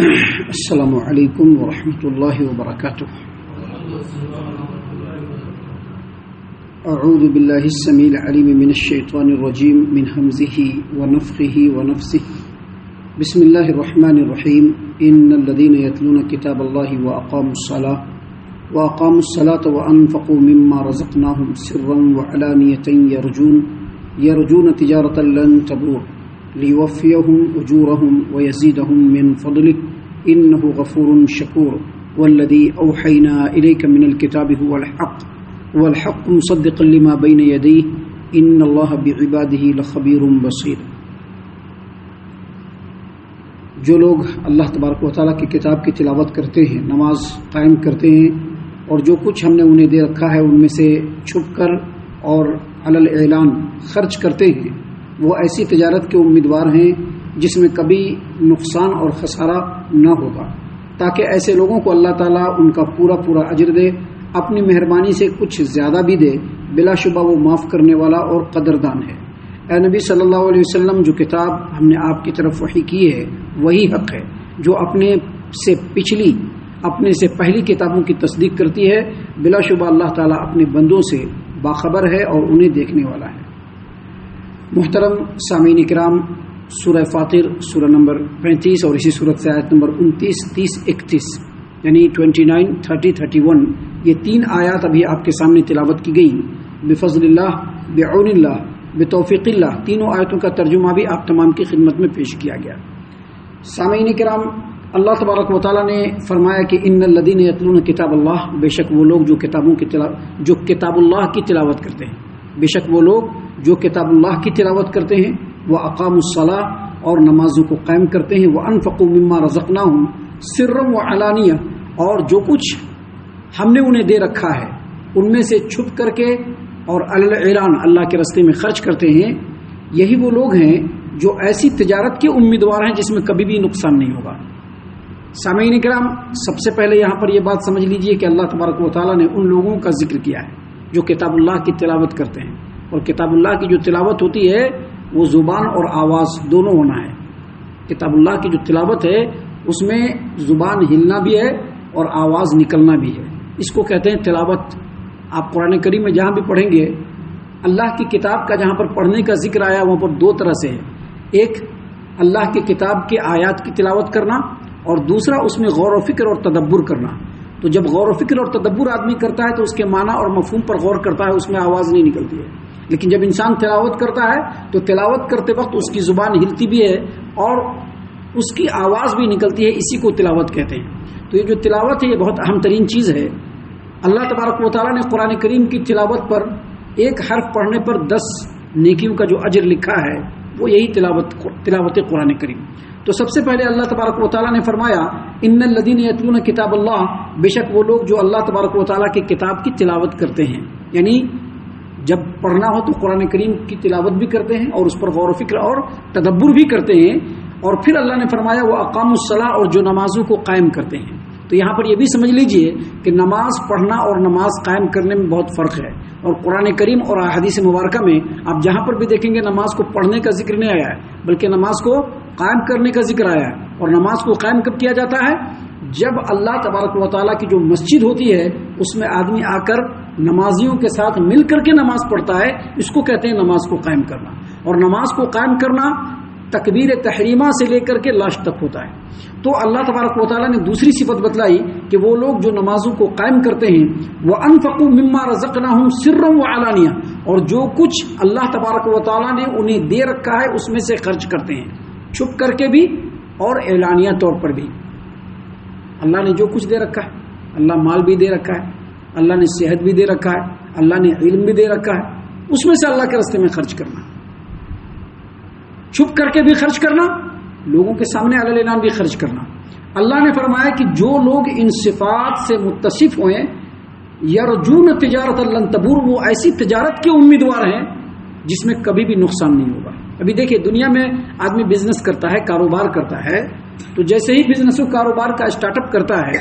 السلام علیکم ورحمۃ اللہ وبرکاتہ. اعوذ باللہ السمیع العلیم من الشیطان الرجیم من همزه ونفخه ونفثه. بسم اللہ الرحمن الرحیم. ان الذين يتلون كتاب الله واقاموا الصلاة وانفقوا مما رزقناهم سرا وعلانية يرجون تجارة لن تبور ليوفيهم أجورهم ويزيدهم من فضله إنه غفور شكور. والذي أوحينا إليك من الكتاب هو الحق مصدقا لما بين يديه إن الله بعباده لخبير بصير. جو لوگ اللہ تبارک و تعالیٰ کی کتاب کی تلاوت کرتے ہیں، نماز قائم کرتے ہیں، اور جو کچھ ہم نے انہیں دے رکھا ہے ان میں سے چھپ کر اور علی الاعلان خرچ کرتے ہیں، وہ ایسی تجارت کے امیدوار ہیں جس میں کبھی نقصان اور خسارہ نہ ہوگا، تاکہ ایسے لوگوں کو اللہ تعالیٰ ان کا پورا اجر دے، اپنی مہربانی سے کچھ زیادہ بھی دے. بلا شبہ وہ معاف کرنے والا اور قدردان ہے. اے نبی صلی اللہ علیہ وسلم، جو کتاب ہم نے آپ کی طرف وحی کی ہے وہی حق ہے. جو اپنے سے پہلی کتابوں کی تصدیق کرتی ہے، بلا شبہ اللہ تعالیٰ اپنے بندوں سے باخبر ہے اور انہیں دیکھنے والا ہے. محترم سامعین کرام، سورہ فاطر سورہ نمبر 35 اور اسی سورت سے آیت نمبر 29، 30، 31 یعنی 29، 30، 31 یہ تین آیات ابھی آپ کے سامنے تلاوت کی گئی. بفضل اللہ، بعون اللہ، بتوفیق اللہ، تینوں آیتوں کا ترجمہ بھی آپ تمام کی خدمت میں پیش کیا گیا. سامعین کرام، اللہ تبارک و تعالیٰ نے فرمایا کہ ان الذین یتلون کتاب اللہ، بے شک وہ لوگ جو کتاب اللہ کی تلاوت کرتے ہیں، بے شک وہ لوگ جو کتاب اللہ کی تلاوت کرتے ہیں، وہ اقاموا الصلاۃ اور نمازوں کو قائم کرتے ہیں، وانفقوا مما رزقناہم سرا وعلانیہ اور جو کچھ ہم نے انہیں دے رکھا ہے ان میں سے چھپ کر کے اور علی الاعلان اللہ کے راستے میں خرچ کرتے ہیں. یہی وہ لوگ ہیں جو ایسی تجارت کے امیدوار ہیں جس میں کبھی بھی نقصان نہیں ہوگا. سامعین کرام، سب سے پہلے یہاں پر یہ بات سمجھ لیجئے کہ اللہ تبارک و تعالیٰ نے ان لوگوں کا ذکر کیا ہے جو کتاب اللہ کی تلاوت کرتے ہیں. اور کتاب اللہ کی جو تلاوت ہوتی ہے وہ زبان اور آواز دونوں ہونا ہے. کتاب اللہ کی جو تلاوت ہے اس میں زبان ہلنا بھی ہے اور آواز نکلنا بھی ہے. اس کو کہتے ہیں تلاوت. آپ قرآن کریم میں جہاں بھی پڑھیں گے، اللہ کی کتاب کا جہاں پر پڑھنے کا ذکر آیا وہاں پر دو طرح سے ہے. ایک اللہ کی کتاب کے آیات کی تلاوت کرنا، اور دوسرا اس میں غور و فکر اور تدبر کرنا. تو جب غور و فکر اور تدبر آدمی کرتا ہے تو اس کے معنی اور مفہوم پر غور کرتا ہے، اس میں آواز نہیں نکلتی ہے. لیکن جب انسان تلاوت کرتا ہے تو تلاوت کرتے وقت اس کی زبان ہلتی بھی ہے اور اس کی آواز بھی نکلتی ہے. اسی کو تلاوت کہتے ہیں. تو یہ جو تلاوت ہے یہ بہت اہم ترین چیز ہے. اللہ تبارک و تعالیٰ نے قرآن کریم کی تلاوت پر ایک حرف پڑھنے پر 10 نیکیوں کا جو اجر لکھا ہے وہ یہی تلاوت قرآن کریم. تو سب سے پہلے اللہ تبارک و تعالیٰ نے فرمایا ان الذین یتلون کتاب اللہ، بے شک وہ لوگ جو اللہ تبارک و تعالیٰ کی کتاب کی تلاوت کرتے ہیں، یعنی جب پڑھنا ہو تو قرآن کریم کی تلاوت بھی کرتے ہیں اور اس پر غور و فکر اور تدبر بھی کرتے ہیں. اور پھر اللہ نے فرمایا وہ اقاموا الصلاۃ اور جو نمازوں کو قائم کرتے ہیں. تو یہاں پر یہ بھی سمجھ لیجئے کہ نماز پڑھنا اور نماز قائم کرنے میں بہت فرق ہے. اور قرآن کریم اور احادیث مبارکہ میں آپ جہاں پر بھی دیکھیں گے نماز کو پڑھنے کا ذکر نہیں آیا ہے بلکہ نماز کو قائم کرنے کا ذکر آیا ہے. اور نماز کو قائم کب کیا جاتا ہے؟ جب اللہ تبارک و تعالیٰ کی جو مسجد ہوتی ہے اس میں آدمی آ کر نمازیوں کے ساتھ مل کر کے نماز پڑھتا ہے، اس کو کہتے ہیں نماز کو قائم کرنا. اور نماز کو قائم کرنا تکبیر تحریمہ سے لے کر کے لاش تک ہوتا ہے. تو اللہ تبارک و تعالیٰ نے دوسری صفت بتلائی کہ وہ لوگ جو نمازوں کو قائم کرتے ہیں وَأَنفَقُوا مِمَّا رَزَقْنَاهُمْ سِرًّا وَعَلَانِيَةً اور جو کچھ اللہ تبارک و تعالیٰ نے انہیں دے رکھا ہے اس میں سے خرچ کرتے ہیں، چھپ کر کے بھی اور اعلانیہ طور پر بھی. اللہ نے جو کچھ دے رکھا ہے، اللہ مال بھی دے رکھا ہے، اللہ نے صحت بھی دے رکھا ہے، اللہ نے علم بھی دے رکھا ہے، اس میں سے اللہ کے راستے میں خرچ کرنا، چھپ کر کے بھی خرچ کرنا، لوگوں کے سامنے علی الاعلان بھی خرچ کرنا. اللہ نے فرمایا کہ جو لوگ ان صفات سے متصف ہوئے یرجون تجارت لن تبور، وہ ایسی تجارت کے امیدوار ہیں جس میں کبھی بھی نقصان نہیں ہوگا. ابھی دیکھیں دنیا میں آدمی بزنس کرتا ہے، کاروبار کرتا ہے، تو جیسے ہی بزنس و کاروبار کا اسٹارٹ اپ کرتا ہے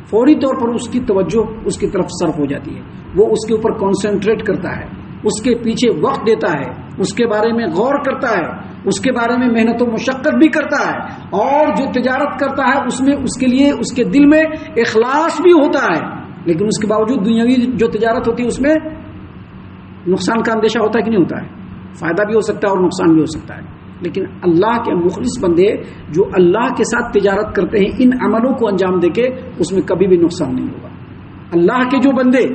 فوری طور پر اس کی توجہ اس کی طرف صرف ہو جاتی ہے. وہ اس کے اوپر کانسنٹریٹ کرتا ہے، اس کے پیچھے وقت دیتا ہے، اس کے بارے میں غور کرتا ہے، اس کے بارے میں محنت و مشقت بھی کرتا ہے، اور جو تجارت کرتا ہے اس میں اس کے لیے اس کے دل میں اخلاص بھی ہوتا ہے، لیکن اس کے باوجود دنیاوی جو تجارت ہوتی ہے اس میں نقصان کا اندیشہ ہوتا ہے کہ نہیں ہوتا ہے؟ فائدہ بھی ہو سکتا ہے اور نقصان بھی ہو سکتا ہے. لیکن اللہ کے مخلص بندے جو اللہ کے ساتھ تجارت کرتے ہیں، ان عملوں کو انجام دے کے اس میں کبھی بھی نقصان نہیں ہوگا. اللہ کے جو بندے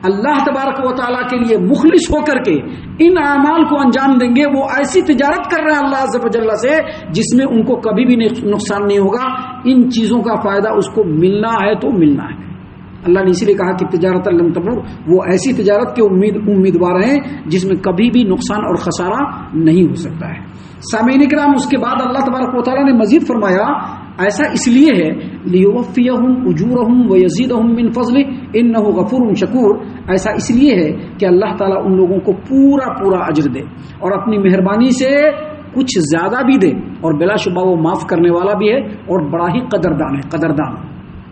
اللہ تبارک و تعالیٰ کے لیے مخلص ہو کر کے ان اعمال کو انجام دیں گے، وہ ایسی تجارت کر رہے ہیں اللہ عز و جل سے جس میں ان کو کبھی بھی نقصان نہیں ہوگا. ان چیزوں کا فائدہ اس کو ملنا ہے تو ملنا ہے. اللہ نے اسی لیے کہا کہ تجارت لن تبور، وہ ایسی تجارت کے امیدوار ہیں جس میں کبھی بھی نقصان اور خسارہ نہیں ہو سکتا ہے. سامعین کرام، اس کے بعد اللہ تبارک و تعالیٰ نے مزید فرمایا ایسا اس لیے ہے لیوفیہم اجورہم ویزیدہم من فضلہ انہ غفور شکور. ایسا اس لیے ہے کہ اللہ تعالیٰ ان لوگوں کو پورا پورا اجر دے اور اپنی مہربانی سے کچھ زیادہ بھی دے، اور بلا شبہ وہ معاف کرنے والا بھی ہے اور بڑا ہی قدردان ہے.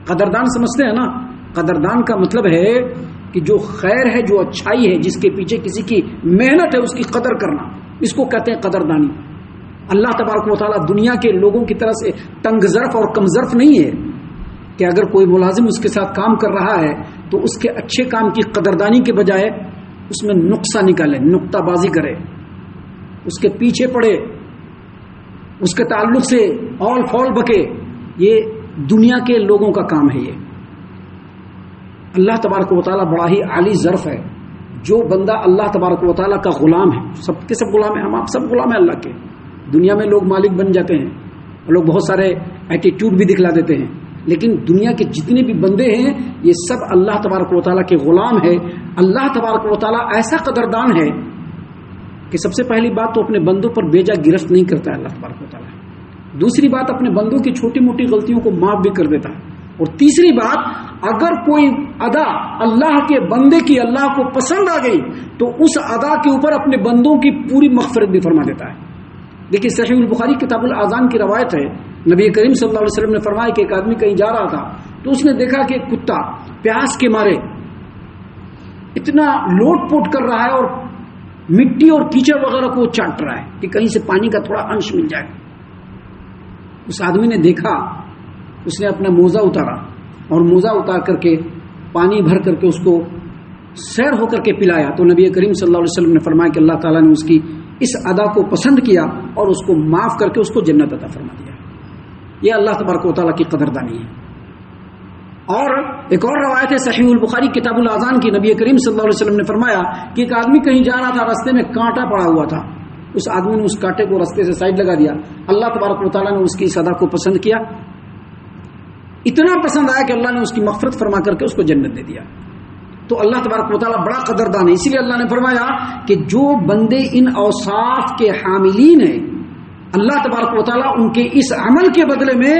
قدردان سمجھتے ہیں نا؟ قدردان کا مطلب ہے کہ جو خیر ہے، جو اچھائی ہے، جس کے پیچھے کسی کی محنت ہے، اس کی قدر کرنا، اس کو کہتے ہیں قدردانی. اللہ تبارک و تعالیٰ دنیا کے لوگوں کی طرح سے تنگ ظرف اور کم ظرف نہیں ہے کہ اگر کوئی ملازم اس کے ساتھ کام کر رہا ہے تو اس کے اچھے کام کی قدردانی کے بجائے اس میں نقصہ نکالے، نقطہ بازی کرے، اس کے پیچھے پڑے، اس کے تعلق سے اول فول بکے. یہ دنیا کے لوگوں کا کام ہے. یہ اللہ تبارک و تعالیٰ بڑا ہی عالی ظرف ہے. جو بندہ اللہ تبارک و تعالیٰ کا غلام ہے، سب کے سب غلام ہیں، ہم آپ سب غلام ہیں اللہ کے. دنیا میں لوگ مالک بن جاتے ہیں، لوگ بہت سارے ایٹیٹیوڈ بھی دکھلا دیتے ہیں، لیکن دنیا کے جتنے بھی بندے ہیں یہ سب اللہ تبارک و تعالیٰ کے غلام ہے. اللہ تبارک و تعالیٰ ایسا قدردان ہے کہ سب سے پہلی بات تو اپنے بندوں پر بیجا گرفت نہیں کرتا ہے اللہ تبارک و تعالیٰ. دوسری بات، اپنے بندوں کی چھوٹی موٹی غلطیوں کو معاف بھی کر دیتا ہے. اور تیسری بات، اگر کوئی ادا اللہ کے بندے کی اللہ کو پسند آ گئی تو اس ادا کے اوپر اپنے بندوں کی پوری مغفرت بھی فرما دیتا ہے. دیکھیے صحیح البخاری کتاب الاذان کی روایت ہے، نبی کریم صلی اللہ علیہ وسلم نے فرمایا کہ ایک آدمی کہیں جا رہا تھا تو اس نے دیکھا کہ ایک کتا پیاس کے مارے اتنا لوٹ پوٹ کر رہا ہے اور مٹی اور کیچڑ وغیرہ کو چاٹ رہا ہے کہ کہیں سے پانی کا تھوڑا انش مل جائے. اس آدمی نے دیکھا، اس نے اپنا موزہ اتارا اور موزہ اتار کر کے پانی بھر کر کے اس کو سیر ہو کر کے پلایا. تو نبی کریم صلی اللہ علیہ وسلم نے فرمایا کہ اللہ تعالیٰ نے اس کی اس ادا کو پسند کیا اور اس کو معاف کر کے اس کو جنت عطا فرما دیا. یہ اللہ تبارک و تعالیٰ کی قدردانی ہے. اور ایک اور روایت ہے صحیح البخاری کتاب الاذان کی، نبی کریم صلی اللہ علیہ وسلم نے فرمایا کہ ایک آدمی کہیں جا رہا تھا، راستے میں کانٹا پڑا ہوا تھا. اس آدمی نے اس کانٹے کو راستے سے سائڈ لگا دیا. اللہ تبارک و تعالیٰ نے اس کی اس ادا کو پسند کیا، اتنا پسند آیا کہ اللہ نے اس کی مغفرت فرما کر کے اس کو جنت دے دیا. تو اللہ تبارک و تعالیٰ بڑا قدردان ہے. اسی لیے اللہ نے فرمایا کہ جو بندے ان اوصاف کے حاملین ہیں، اللہ تبارک و تعالیٰ ان کے اس عمل کے بدلے میں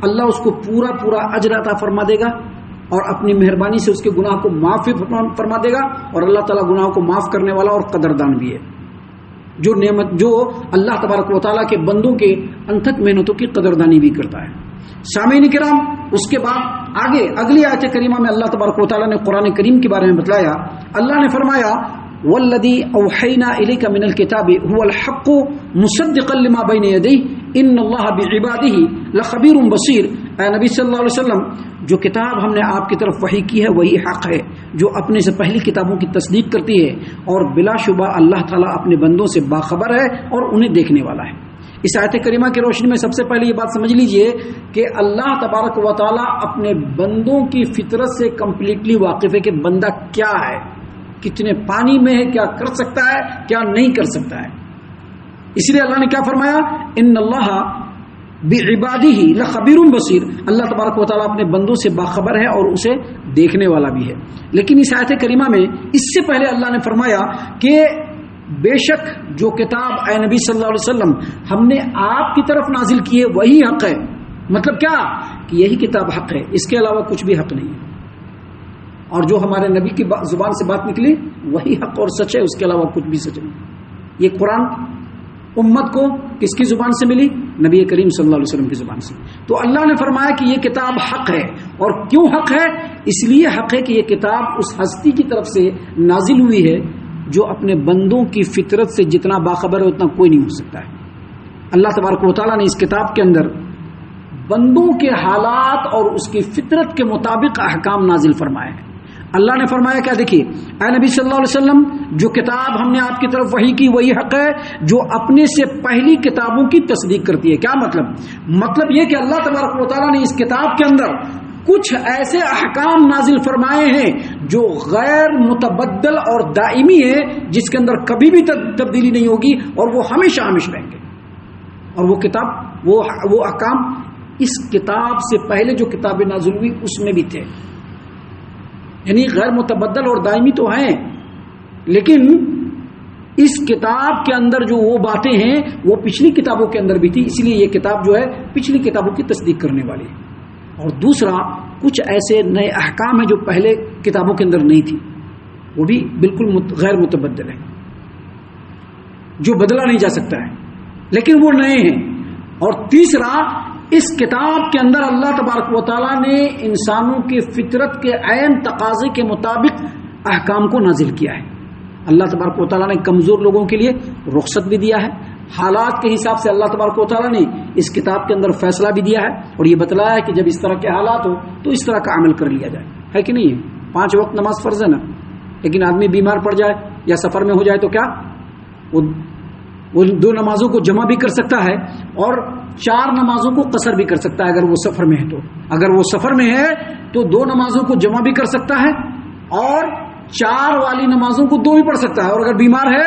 اللہ اس کو پورا پورا اجر عطا فرما دے گا اور اپنی مہربانی سے اس کے گناہ کو معاف فرما دے گا. اور اللہ تعالیٰ گناہوں کو معاف کرنے والا اور قدردان بھی ہے. جو نعمت جو اللہ تبارک و تعالیٰ کے بندوں کے انتھک محنتوں کی قدردانی بھی کرتا ہے. سامعین کرام، اس کے بعد آگے اگلی آیت کریمہ میں اللہ تبارک و تعالیٰ نے قرآن کریم کے بارے میں بتلایا. اللہ نے فرمایا والذی اوحینا الیک من الکتاب هو الحق مصدقا لما بین یدیہ ان اللہ بعبادہ لخبیر بصیر. اے نبی صلی اللہ علیہ وسلم، جو کتاب ہم نے آپ کی طرف وحی کی ہے وہی حق ہے جو اپنے سے پہلی کتابوں کی تصدیق کرتی ہے، اور بلا شبہ اللہ تعالیٰ اپنے بندوں سے باخبر ہے اور انہیں دیکھنے والا ہے. اس آیت کریمہ کی روشنی میں سب سے پہلے یہ بات سمجھ لیجئے کہ اللہ تبارک و تعالیٰ اپنے بندوں کی فطرت سے کمپلیٹلی واقف ہے کہ بندہ کیا ہے، کتنے پانی میں ہے، کیا کر سکتا ہے، کیا نہیں کر سکتا ہے. اس لیے اللہ نے کیا فرمایا، ان اللہ بعبادہ لخبیر بصیر. اللہ تبارک و تعالیٰ اپنے بندوں سے باخبر ہے اور اسے دیکھنے والا بھی ہے. لیکن اس آیت کریمہ میں اس سے پہلے اللہ نے فرمایا کہ بے شک جو کتاب اے نبی صلی اللہ علیہ وسلم ہم نے آپ کی طرف نازل کی ہے وہی حق ہے. مطلب کیا کہ یہی کتاب حق ہے، اس کے علاوہ کچھ بھی حق نہیں ہے. اور جو ہمارے نبی کی زبان سے بات نکلی وہی حق اور سچ ہے، اس کے علاوہ کچھ بھی سچ نہیں. یہ قرآن امت کو کس کی زبان سے ملی؟ نبی کریم صلی اللہ علیہ وسلم کی زبان سے. تو اللہ نے فرمایا کہ یہ کتاب حق ہے. اور کیوں حق ہے؟ اس لیے حق ہے کہ یہ کتاب اس ہستی کی طرف سے نازل ہوئی ہے جو اپنے بندوں کی فطرت سے جتنا باخبر ہے اتنا کوئی نہیں ہو سکتا ہے۔ اللہ تبارک و تعالیٰ نے اس کتاب کے اندر بندوں کے حالات اور اس کی فطرت کے مطابق احکام نازل فرمائے ہیں۔ اللہ نے فرمایا کیا؟ دیکھیے اے نبی صلی اللہ علیہ وسلم، جو کتاب ہم نے آپ کی طرف وحی کی وہی حق ہے جو اپنے سے پہلی کتابوں کی تصدیق کرتی ہے۔ کیا مطلب یہ کہ اللہ تبارک و تعالیٰ نے اس کتاب کے اندر کچھ ایسے احکام نازل فرمائے ہیں جو غیر متبدل اور دائمی ہے، جس کے اندر کبھی بھی تبدیلی نہیں ہوگی اور وہ ہمیشہ ہمیشہ رہیں گے۔ اور وہ کتاب وہ احکام اس کتاب سے پہلے جو کتابیں نازل ہوئی اس میں بھی تھے، یعنی غیر متبدل اور دائمی تو ہیں، لیکن اس کتاب کے اندر جو وہ باتیں ہیں وہ پچھلی کتابوں کے اندر بھی تھی، اس لیے یہ کتاب جو ہے پچھلی کتابوں کی تصدیق کرنے والی ہے۔ اور دوسرا، کچھ ایسے نئے احکام ہیں جو پہلے کتابوں کے اندر نہیں تھی، وہ بھی بالکل غیر متبدل ہے، جو بدلا نہیں جا سکتا ہے، لیکن وہ نئے ہیں۔ اور تیسرا، اس کتاب کے اندر اللہ تبارک و تعالیٰ نے انسانوں کی فطرت کے عین تقاضے کے مطابق احکام کو نازل کیا ہے۔ اللہ تبارک و تعالیٰ نے کمزور لوگوں کے لیے رخصت بھی دیا ہے، حالات کے حساب سے اللہ تبارک و تعالیٰ نے اس کتاب کے اندر فیصلہ بھی دیا ہے اور یہ بتلایا ہے کہ جب اس طرح کے حالات ہو تو اس طرح کا عمل کر لیا جائے، ہے کہ نہیں ہے؟ 5 وقت نماز فرض ہے نا، لیکن آدمی بیمار پڑ جائے یا سفر میں ہو جائے تو کیا وہ 2 نمازوں کو جمع بھی کر سکتا ہے اور 4 نمازوں کو قصر بھی کر سکتا ہے۔ اگر وہ سفر میں ہے تو اگر وہ سفر میں ہے تو 2 نمازوں کو جمع بھی کر سکتا ہے اور 4 والی نمازوں کو 2 بھی پڑھ سکتا ہے، اور اگر بیمار ہے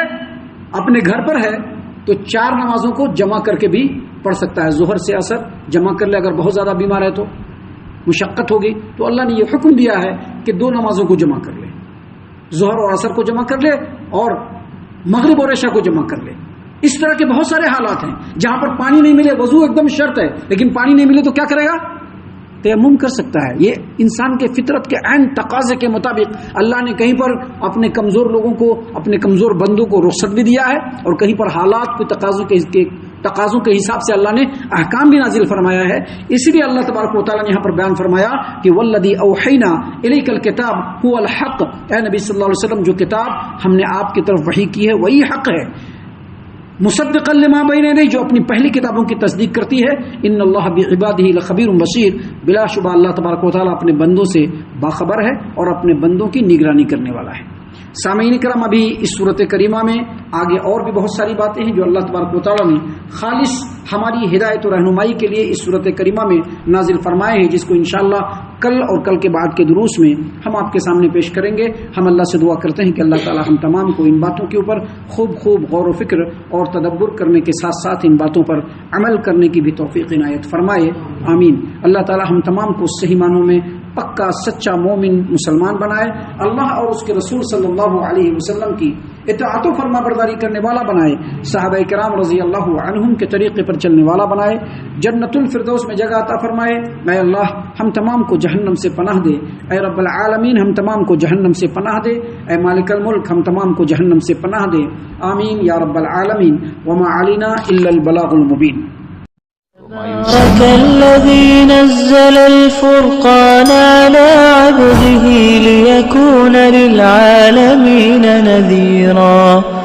اپنے گھر پر ہے تو 4 نمازوں کو جمع کر کے بھی پڑھ سکتا ہے۔ ظہر سے عصر جمع کر لے، اگر بہت زیادہ بیمار ہے تو مشقت ہوگی تو اللہ نے یہ حکم دیا ہے کہ 2 نمازوں کو جمع کر لے، ظہر اور عصر کو جمع کر لے اور مغرب اور عشاء کو جمع کر لے۔ اس طرح کے بہت سارے حالات ہیں جہاں پر پانی نہیں ملے، وضو ایک دم شرط ہے، لیکن پانی نہیں ملے تو کیا کرے گا؟ تیمم کر سکتا ہے۔ یہ انسان کے فطرت کے عین تقاضے کے مطابق اللہ نے کہیں پر اپنے کمزور لوگوں کو، اپنے کمزور بندوں کو رخصت بھی دیا ہے، اور کہیں پر حالات کے تقاضوں کے حساب سے اللہ نے احکام بھی نازل فرمایا ہے۔ اس لیے اللہ تبارک و تعالیٰ نے یہاں پر بیان فرمایا کہ والذی اوحینا الیک الکتاب هو الحق، اے نبی صلی اللہ علیہ وسلم جو کتاب ہم نے آپ کی طرف وحی کی ہے وہی حق ہے، مصدقا لما بین یدیہ، جو اپنی پہلی کتابوں کی تصدیق کرتی ہے۔ ان اللہ بعبادہ لخبیر بصیر، بلا شبہ اللہ تبارک و تعالیٰ اپنے بندوں سے باخبر ہے اور اپنے بندوں کی نگرانی کرنے والا ہے۔ سامعین کرام، ابھی اس صورت کریمہ میں آگے اور بھی بہت ساری باتیں ہیں جو اللہ تبارک و تعالیٰ نے خالص ہماری ہدایت و رہنمائی کے لیے اس صورت کریمہ میں نازل فرمائے ہیں، جس کو انشاءاللہ کل اور کل کے بعد کے دروس میں ہم آپ کے سامنے پیش کریں گے۔ ہم اللہ سے دعا کرتے ہیں کہ اللہ تعالیٰ ہم تمام کو ان باتوں کے اوپر خوب غور و فکر اور تدبر کرنے کے ساتھ ساتھ ان باتوں پر عمل کرنے کی بھی توفیق عنایت فرمائے، آمین۔ اللہ تعالیٰ ہم تمام کو صحیح معنوں میں پکا سچا مومن مسلمان بنائے، اللہ اور اس کے رسول صلی اللہ علیہ وسلم کی اطاعت و فرما برداری کرنے والا بنائے، صحابہ کرام رضی اللہ عنہم کے طریقے پر چلنے والا بنائے، جنت الفردوس میں جگہ عطا فرمائے۔ اے اللہ ہم تمام کو جہنم سے پناہ دے، اے رب العالمین ہم تمام کو جہنم سے پناہ دے، اے مالک الملک ہم تمام کو جہنم سے پناہ دے، آمین یا رب العالمین۔ وما علینا الا البلاغ المبین۔ تبارك الذي نزل الفرقان على عبده ليكون للعالمين نذيرا